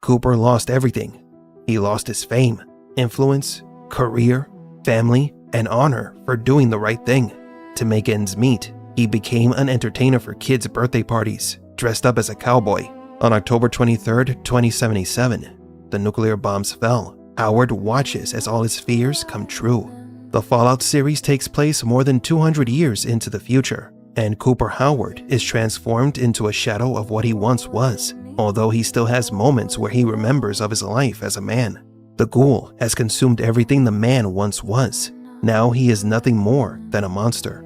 Cooper lost everything. He lost his fame, influence, career, family, and honor for doing the right thing. To make ends meet, he became an entertainer for kids' birthday parties, dressed up as a cowboy. On October 23, 2077, the nuclear bombs fell. Howard watches as all his fears come true. The Fallout series takes place more than 200 years into the future, and Cooper Howard is transformed into a shadow of what he once was, although he still has moments where he remembers of his life as a man. The Ghoul has consumed everything the man once was. Now he is nothing more than a monster.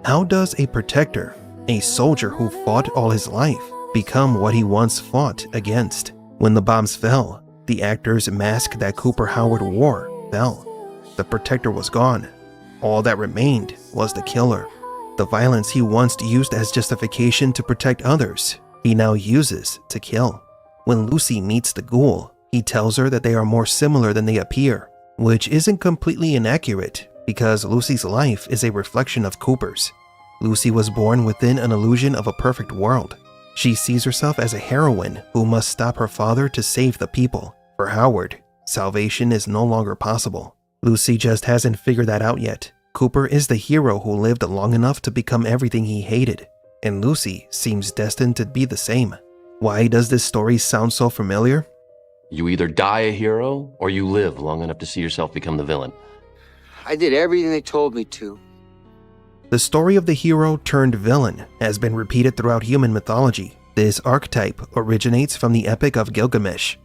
How does a protector, a soldier who fought all his life, become what he once fought against? When the bombs fell, the actor's mask that Cooper Howard wore fell. The protector was gone. All that remained was the killer. The violence he once used as justification to protect others, he now uses to kill. When Lucy meets the Ghoul, he tells her that they are more similar than they appear, which isn't completely inaccurate because Lucy's life is a reflection of Cooper's. Lucy was born within an illusion of a perfect world. She sees herself as a heroine who must stop her father to save the people. For Howard, salvation is no longer possible. Lucy just hasn't figured that out yet. Cooper is the hero who lived long enough to become everything he hated, and Lucy seems destined to be the same. Why does this story sound so familiar? You either die a hero, or you live long enough to see yourself become the villain. I did everything they told me to. The story of the hero turned villain has been repeated throughout human mythology. This archetype originates from the Epic of Gilgamesh.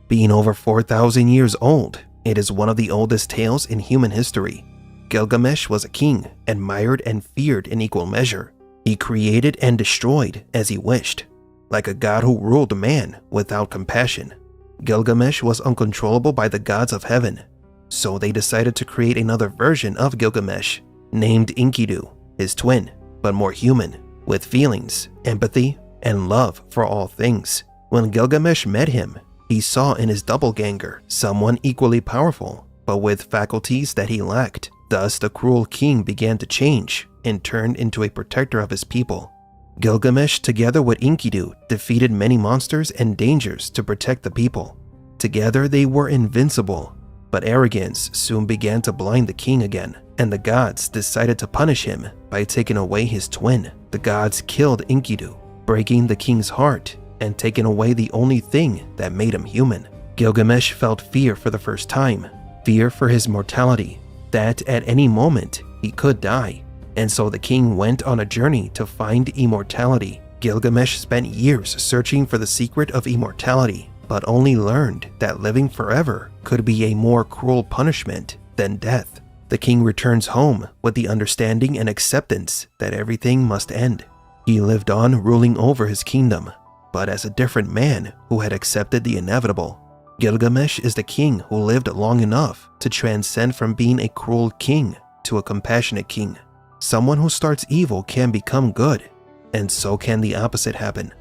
Being over 4,000 years old, it is one of the oldest tales in human history. Gilgamesh was a king, admired and feared in equal measure. He created and destroyed as he wished, like a god who ruled man without compassion. Gilgamesh was uncontrollable by the gods of heaven, so they decided to create another version of Gilgamesh, named Enkidu, his twin, but more human, with feelings, empathy, and love for all things. When Gilgamesh met him, he saw in his doppelganger someone equally powerful, but with faculties that he lacked. Thus, the cruel king began to change and turned into a protector of his people. Gilgamesh, together with Enkidu, defeated many monsters and dangers to protect the people. Together, they were invincible, but arrogance soon began to blind the king again, and the gods decided to punish him by taking away his twin. The gods killed Enkidu, breaking the king's heart and taking away the only thing that made him human. Gilgamesh felt fear for the first time, fear for his mortality, that at any moment he could die. And so the king went on a journey to find immortality. Gilgamesh spent years searching for the secret of immortality, but only learned that living forever could be a more cruel punishment than death. The king returns home with the understanding and acceptance that everything must end. He lived on ruling over his kingdom, but as a different man who had accepted the inevitable. Gilgamesh is the king who lived long enough to transcend from being a cruel king to a compassionate king. Someone who starts evil can become good, and so can the opposite happen.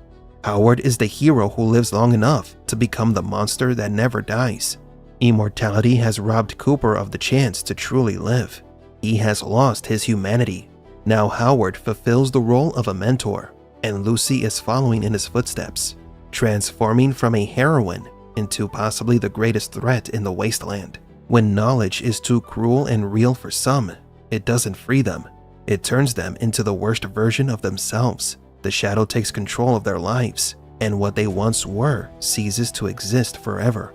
Howard is the hero who lives long enough to become the monster that never dies. Immortality has robbed Cooper of the chance to truly live. He has lost his humanity. Now Howard fulfills the role of a mentor, and Lucy is following in his footsteps, transforming from a heroine into possibly the greatest threat in the Wasteland. When knowledge is too cruel and real for some, it doesn't free them. It turns them into the worst version of themselves. The shadow takes control of their lives, and what they once were ceases to exist forever.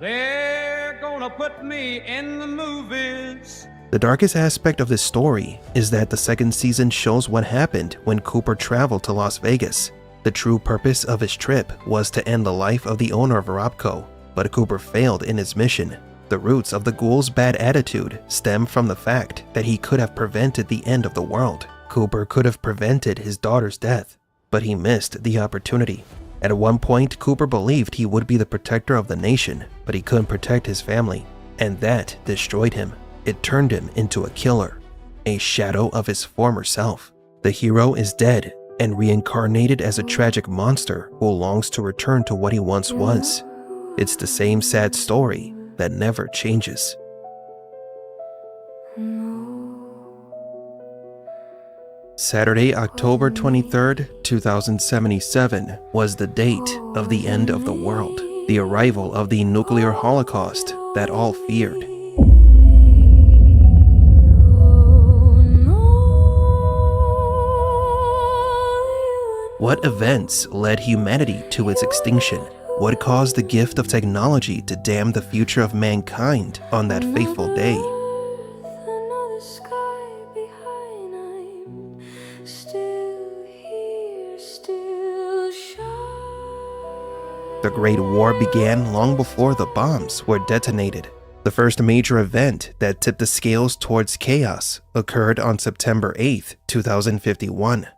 They're gonna put me in the movies. The darkest aspect of this story is that the second season shows what happened when Cooper traveled to Las Vegas. The true purpose of his trip was to end the life of the owner of Rapco, but Cooper failed in his mission. The roots of the Ghoul's bad attitude stem from the fact that he could have prevented the end of the world. Cooper could have prevented his daughter's death, but he missed the opportunity. At one point, Cooper believed he would be the protector of the nation, but he couldn't protect his family, and that destroyed him. It turned him into a killer, a shadow of his former self. The hero is dead and reincarnated as a tragic monster who longs to return to what he once was. It's the same sad story that never changes. Saturday, October 23rd, 2077 was the date of the end of the world, the arrival of the nuclear holocaust that all feared. What events led humanity to its extinction? What caused the gift of technology to damn the future of mankind on that fateful day? The Great War began long before the bombs were detonated. The first major event that tipped the scales towards chaos occurred on September 8, 2051.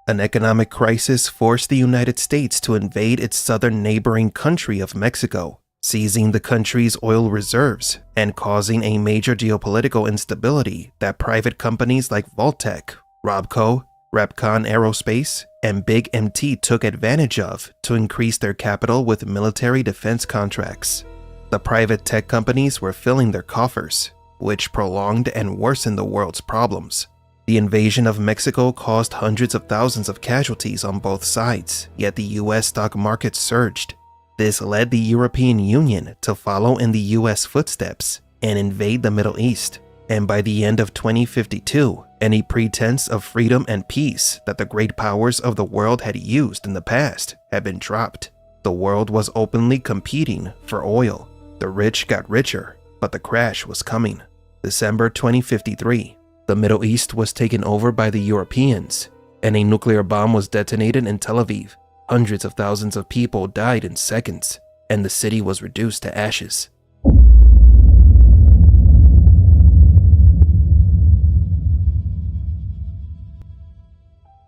An economic crisis forced the United States to invade its southern neighboring country of Mexico, seizing the country's oil reserves and causing a major geopolitical instability that private companies like Vaultec, Robco, Repcon Aerospace, and Big MT took advantage of to increase their capital with military defense contracts. The private tech companies were filling their coffers, which prolonged and worsened the world's problems. The invasion of Mexico caused hundreds of thousands of casualties on both sides, yet the US stock market surged. This led the European Union to follow in the US footsteps and invade the Middle East. And by the end of 2052, any pretense of freedom and peace that the great powers of the world had used in the past had been dropped. The world was openly competing for oil. The rich got richer, but the crash was coming. December 2053. The Middle East was taken over by the Europeans, and a nuclear bomb was detonated in Tel Aviv. Hundreds of thousands of people died in seconds, and the city was reduced to ashes.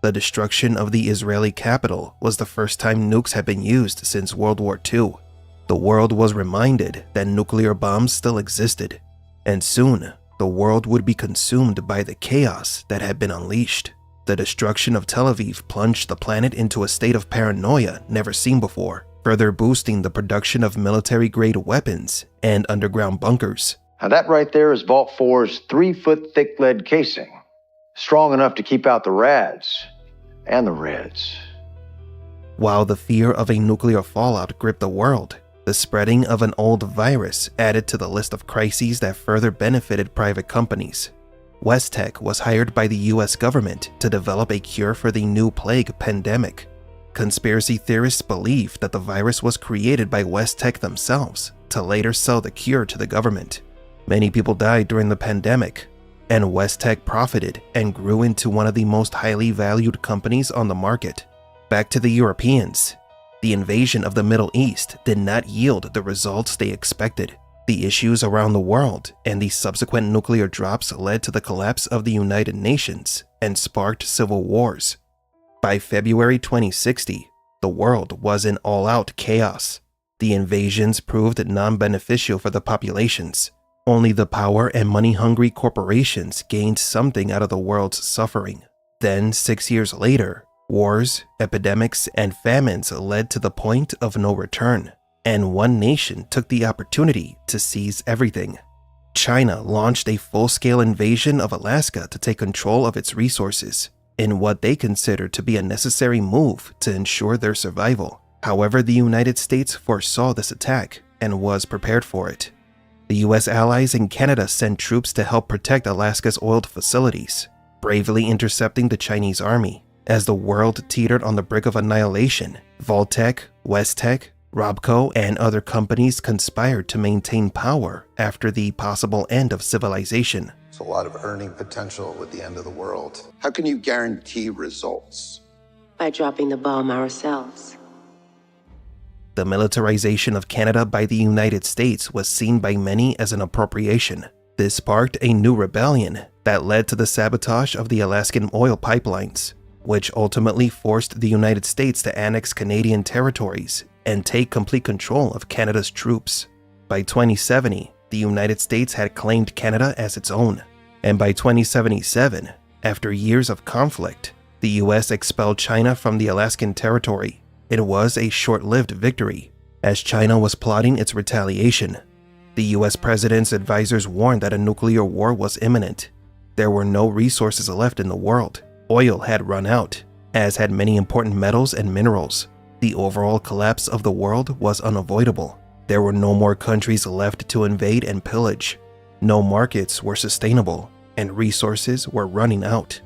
The destruction of the Israeli capital was the first time nukes had been used since World War II. The world was reminded that nuclear bombs still existed, and soon, the world would be consumed by the chaos that had been unleashed. The destruction of Tel Aviv plunged the planet into a state of paranoia never seen before, further boosting the production of military-grade weapons and underground bunkers. Now that right there is Vault 4's 3-foot thick lead casing, strong enough to keep out the rads and the reds. While the fear of a nuclear fallout gripped the world, the spreading of an old virus added to the list of crises that further benefited private companies. Westech was hired by the US government to develop a cure for the new plague pandemic. Conspiracy theorists believe that the virus was created by Westech themselves to later sell the cure to the government. Many people died during the pandemic, and Westech profited and grew into one of the most highly valued companies on the market. Back to the Europeans. The invasion of the Middle East did not yield the results they expected. The issues around the world and the subsequent nuclear drops led to the collapse of the United Nations and sparked civil wars. By February 2060, the world was in all-out chaos. The invasions proved non-beneficial for the populations. Only the power and money-hungry corporations gained something out of the world's suffering. Then, 6 years later, wars, epidemics, and famines led to the point of no return, and one nation took the opportunity to seize everything. China launched a full-scale invasion of Alaska to take control of its resources, in what they considered to be a necessary move to ensure their survival. However, the United States foresaw this attack and was prepared for it. The US allies and Canada sent troops to help protect Alaska's oil facilities, bravely intercepting the Chinese army. As the world teetered on the brink of annihilation, Vaultec, Westech, Robco, and other companies conspired to maintain power after the possible end of civilization. There's a lot of earning potential with the end of the world. How can you guarantee results? By dropping the bomb ourselves. The militarization of Canada by the United States was seen by many as an appropriation. This sparked a new rebellion that led to the sabotage of the Alaskan oil pipelines, which ultimately forced the United States to annex Canadian territories and take complete control of Canada's troops. By 2070, the United States had claimed Canada as its own, and by 2077, after years of conflict, the US expelled China from the Alaskan territory. It was a short-lived victory, as China was plotting its retaliation. The US president's advisors warned that a nuclear war was imminent. There were no resources left in the world, Oil had run out, as had many important metals and minerals. The overall collapse of the world was unavoidable. There were no more countries left to invade and pillage. No markets were sustainable, and resources were running out.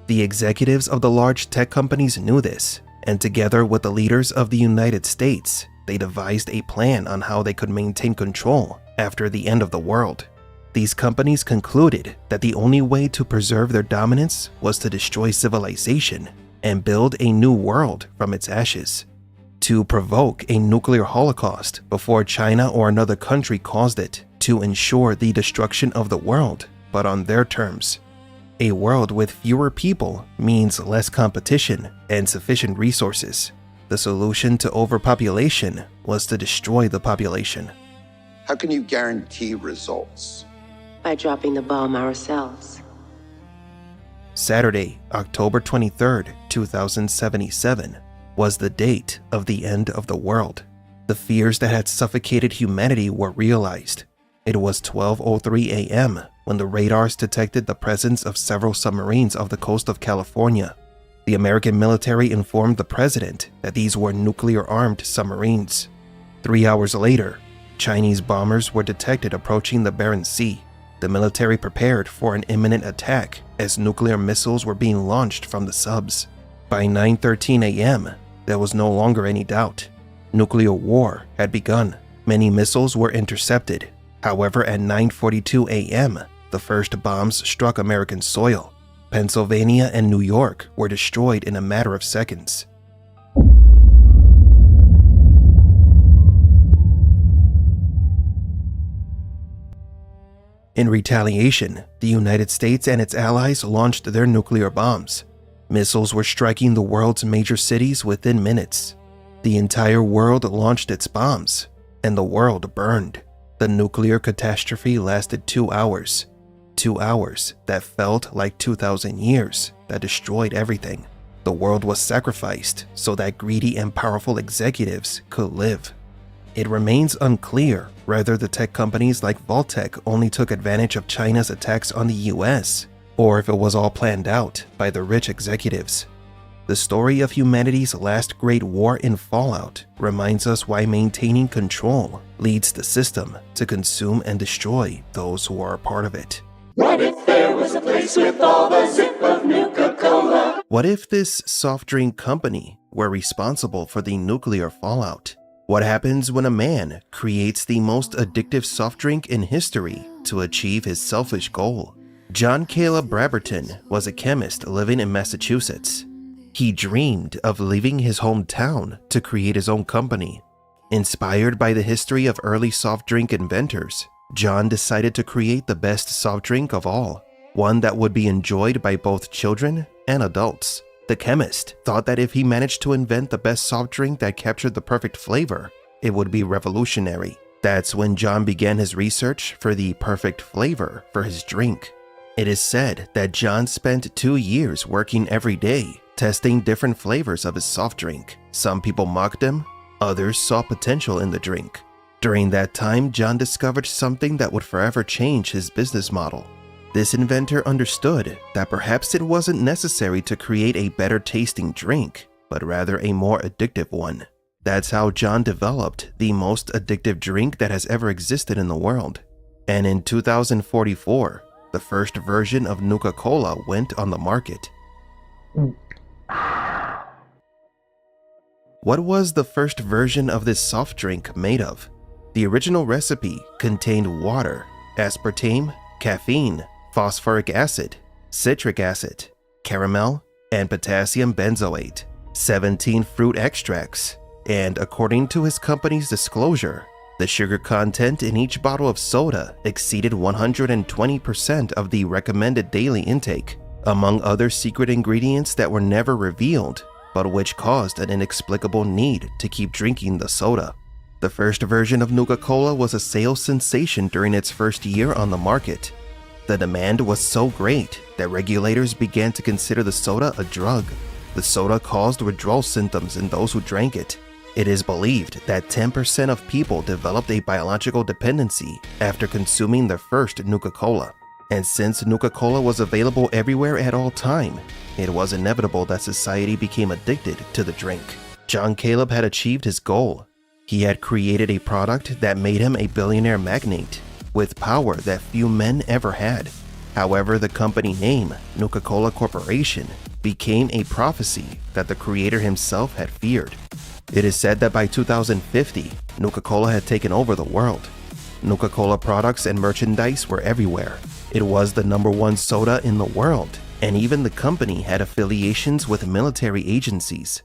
The executives of the large tech companies knew this, and together with the leaders of the United States, they devised a plan on how they could maintain control after the end of the world. These companies concluded that the only way to preserve their dominance was to destroy civilization and build a new world from its ashes. To provoke a nuclear holocaust before China or another country caused it, to ensure the destruction of the world, but on their terms. A world with fewer people means less competition and sufficient resources. The solution to overpopulation was to destroy the population. How can you guarantee results? By dropping the bomb ourselves. Saturday, October 23rd, 2077, was the date of the end of the world. The fears that had suffocated humanity were realized. It was 12:03 a.m. when the radars detected the presence of several submarines off the coast of California. The American military informed the president that these were nuclear-armed submarines. 3 hours later, Chinese bombers were detected approaching the Barents Sea. The military prepared for an imminent attack as nuclear missiles were being launched from the subs. By 9:13 a.m., there was no longer any doubt. Nuclear war had begun. Many missiles were intercepted. However, at 9:42 a.m., the first bombs struck American soil. Pennsylvania and New York were destroyed in a matter of seconds. In retaliation, the United States and its allies launched their nuclear bombs. Missiles were striking the world's major cities within minutes. The entire world launched its bombs, and the world burned. The nuclear catastrophe lasted 2 hours. 2 hours that felt like 2,000 years that destroyed everything. The world was sacrificed so that greedy and powerful executives could live. It remains unclear whether the tech companies like Vault-Tec only took advantage of China's attacks on the US, or if it was all planned out by the rich executives. The story of humanity's last great war in Fallout reminds us why maintaining control leads the system to consume and destroy those who are a part of it. What if there was a place with all the zip of Nuka-Cola? What if this soft drink company were responsible for the nuclear fallout? What happens when a man creates the most addictive soft drink in history to achieve his selfish goal? John Caleb Braberton was a chemist living in Massachusetts. He dreamed of leaving his hometown to create his own company. Inspired by the history of early soft drink inventors, John decided to create the best soft drink of all, one that would be enjoyed by both children and adults. The chemist thought that if he managed to invent the best soft drink that captured the perfect flavor, it would be revolutionary. That's when John began his research for the perfect flavor for his drink. It is said that John spent 2 years working every day, testing different flavors of his soft drink. Some people mocked him, others saw potential in the drink. During that time, John discovered something that would forever change his business model. This inventor understood that perhaps it wasn't necessary to create a better tasting drink, but rather a more addictive one. That's how John developed the most addictive drink that has ever existed in the world. And in 2044, the first version of Nuka-Cola went on the market. What was the first version of this soft drink made of? The original recipe contained water, aspartame, caffeine, phosphoric acid, citric acid, caramel, and potassium benzoate, 17 fruit extracts, and according to his company's disclosure, the sugar content in each bottle of soda exceeded 120% of the recommended daily intake, among other secret ingredients that were never revealed, but which caused an inexplicable need to keep drinking the soda. The first version of Nuka-Cola was a sales sensation during its first year on the market. The demand was so great that regulators began to consider the soda a drug. The soda caused withdrawal symptoms in those who drank it. It is believed that 10% of people developed a biological dependency after consuming their first Nuka-Cola. And since Nuka-Cola was available everywhere at all time, it was inevitable that society became addicted to the drink. John Caleb had achieved his goal. He had created a product that made him a billionaire magnate, with power that few men ever had. However, the company name, Nuka-Cola Corporation, became a prophecy that the creator himself had feared. It is said that by 2050, Nuka-Cola had taken over the world. Nuka-Cola products and merchandise were everywhere. It was the #1 soda in the world, and even the company had affiliations with military agencies.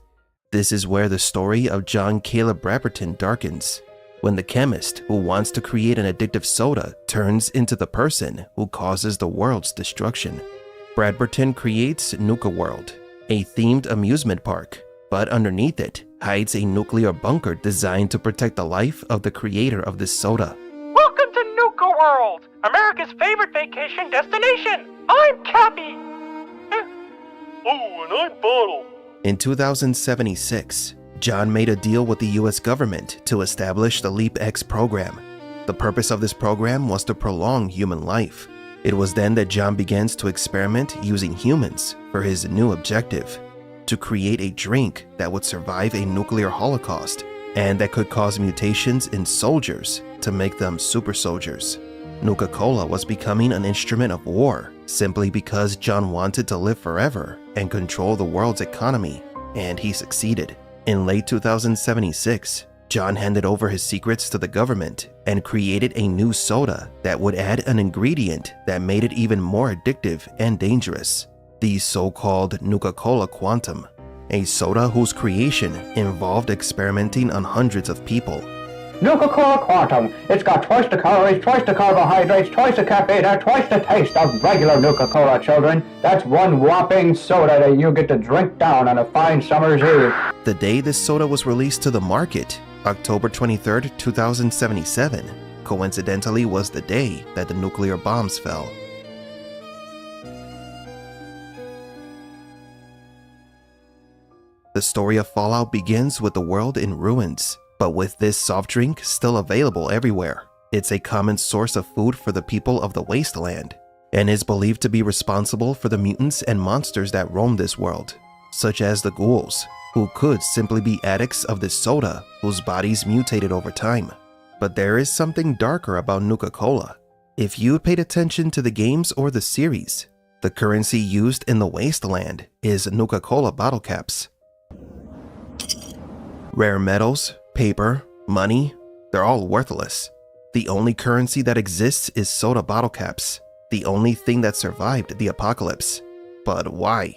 This is where the story of John Caleb Bradberton darkens, when the chemist who wants to create an addictive soda turns into the person who causes the world's destruction. Bradberton creates Nuka World, a themed amusement park, but underneath it hides a nuclear bunker designed to protect the life of the creator of this soda. Welcome to Nuka World, America's favorite vacation destination. I'm Cappy. Oh, and I'm Bottle. In 2076, John made a deal with the US government to establish the Leap X program. The purpose of this program was to prolong human life. It was then that John begins to experiment using humans for his new objective, to create a drink that would survive a nuclear holocaust and that could cause mutations in soldiers to make them super soldiers. Nuka-Cola was becoming an instrument of war simply because John wanted to live forever and control the world's economy, and he succeeded. In late 2076, John handed over his secrets to the government and created a new soda that would add an ingredient that made it even more addictive and dangerous, the so-called Nuka-Cola Quantum, a soda whose creation involved experimenting on hundreds of people. Nuka-Cola Quantum. It's got twice the calories, twice the carbohydrates, twice the caffeine, and twice the taste of regular Nuka-Cola, children. That's one whopping soda that you get to drink down on a fine summer's eve. The day this soda was released to the market, October 23, 2077, coincidentally was the day that the nuclear bombs fell. The story of Fallout begins with the world in ruins. But with this soft drink still available everywhere, it's a common source of food for the people of the Wasteland, and is believed to be responsible for the mutants and monsters that roam this world, such as the ghouls, who could simply be addicts of this soda whose bodies mutated over time. But there is something darker about Nuka-Cola. If you paid attention to the games or the series, the currency used in the Wasteland is Nuka-Cola bottle caps. Rare metals, paper, money, they're all worthless. The only currency that exists is soda bottle caps, the only thing that survived the apocalypse. But why?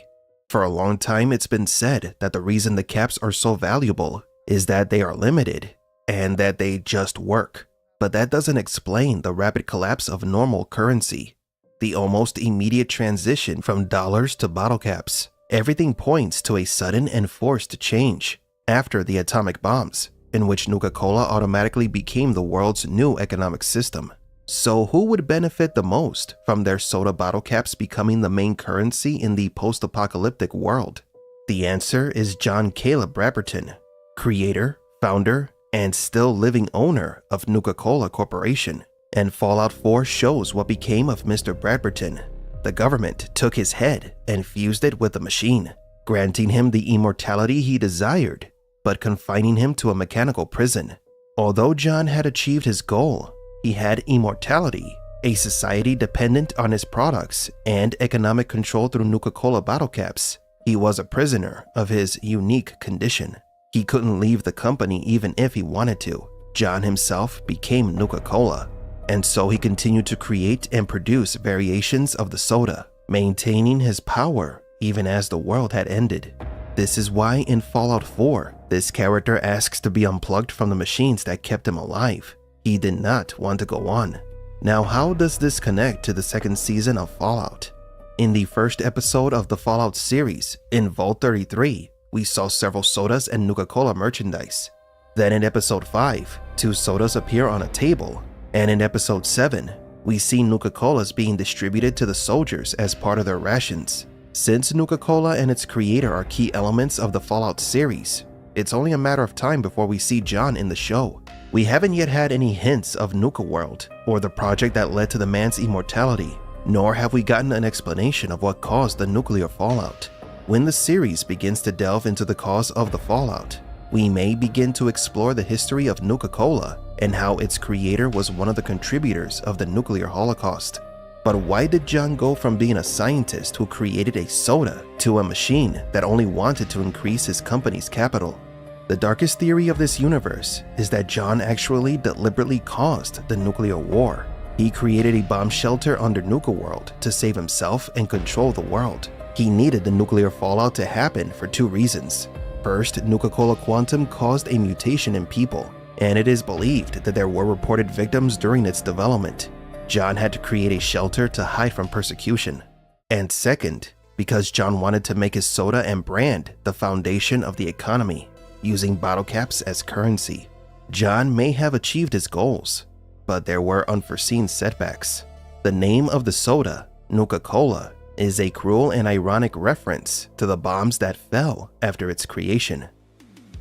For a long time it's been said that the reason the caps are so valuable is that they are limited and that they just work. But that doesn't explain the rapid collapse of normal currency, the almost immediate transition from dollars to bottle caps. Everything points to a sudden and forced change after the atomic bombs, in which Nuka-Cola automatically became the world's new economic system. So who would benefit the most from their soda bottle caps becoming the main currency in the post-apocalyptic world? The answer is John Caleb Bradberton, creator, founder, and still living owner of Nuka-Cola Corporation. And Fallout 4 shows what became of Mr. Bradberton. The government took his head and fused it with the machine, granting him the immortality he desired, but confining him to a mechanical prison. Although John had achieved his goal, he had immortality, a society dependent on his products, and economic control through Nuka-Cola bottle caps. He was a prisoner of his unique condition. He couldn't leave the company even if he wanted to. John himself became Nuka-Cola, and so he continued to create and produce variations of the soda, maintaining his power even as the world had ended. This is why in Fallout 4, this character asks to be unplugged from the machines that kept him alive. He did not want to go on. Now, how does this connect to the second season of Fallout? In the first episode of the Fallout series, in Vault 33, we saw several sodas and Nuka-Cola merchandise. Then in episode 5, 2 sodas appear on a table, and in episode 7, we see Nuka-Colas being distributed to the soldiers as part of their rations. Since Nuka-Cola and its creator are key elements of the Fallout series, it's only a matter of time before we see John in the show. We haven't yet had any hints of Nuka World or the project that led to the man's immortality, nor have we gotten an explanation of what caused the nuclear fallout. When the series begins to delve into the cause of the fallout, we may begin to explore the history of Nuka-Cola and how its creator was one of the contributors of the nuclear holocaust. But why did John go from being a scientist who created a soda to a machine that only wanted to increase his company's capital? The darkest theory of this universe is that John actually deliberately caused the nuclear war. He created a bomb shelter under Nuka World to save himself and control the world. He needed the nuclear fallout to happen for two reasons. First, Nuka-Cola Quantum caused a mutation in people, and it is believed that there were reported victims during its development. John had to create a shelter to hide from persecution. And second, because John wanted to make his soda and brand the foundation of the economy, using bottle caps as currency. John may have achieved his goals, but there were unforeseen setbacks. The name of the soda, Nuka-Cola, is a cruel and ironic reference to the bombs that fell after its creation.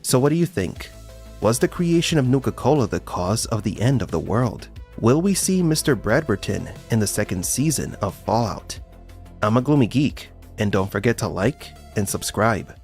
So what do you think? Was the creation of Nuka-Cola the cause of the end of the world? Will we see Mr. Bradberton in the second season of Fallout? I'm a Gloomy Geek, and don't forget to like and subscribe.